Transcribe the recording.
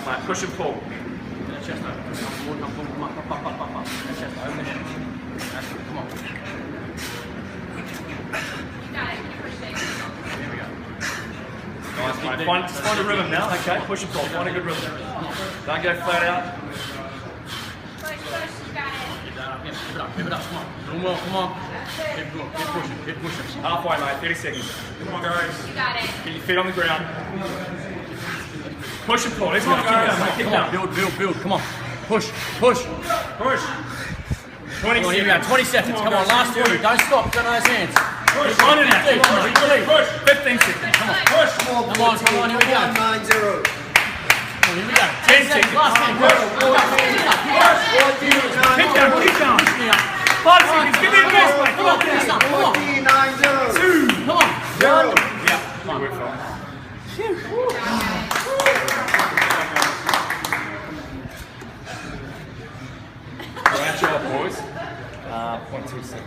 Nice, mate. Push and pull. Chest open. Come on. Pop. Chest open the hips. That's it. Come on. Here we go. Nice, mate. Find a rhythm now, okay? Push and pull. Find a good rhythm. Don't go flat out. Give it up. Come on. Doing well. Come on. Keep pushing. Halfway, mate. 30 seconds. Come on, guys. You got it. Get your feet on the ground. Push and pull. Let's go. Come on. Build. Come on. Push. 20 Come on, here we go. 20 seconds. Come on, last 20. Don't stop. Got those hands. Push. On and out. Push. 15 seconds. Come on. Push. Come on. Here we go. 9-0. Here we go. 10 seconds. Last hand. Keep going. 5 seconds. Give me the best, mate. Come on. Finish up. Come on. 9-0. 2. Come on. 0. Yeah. Good work, fella. Great job, boys. 0.2 seconds.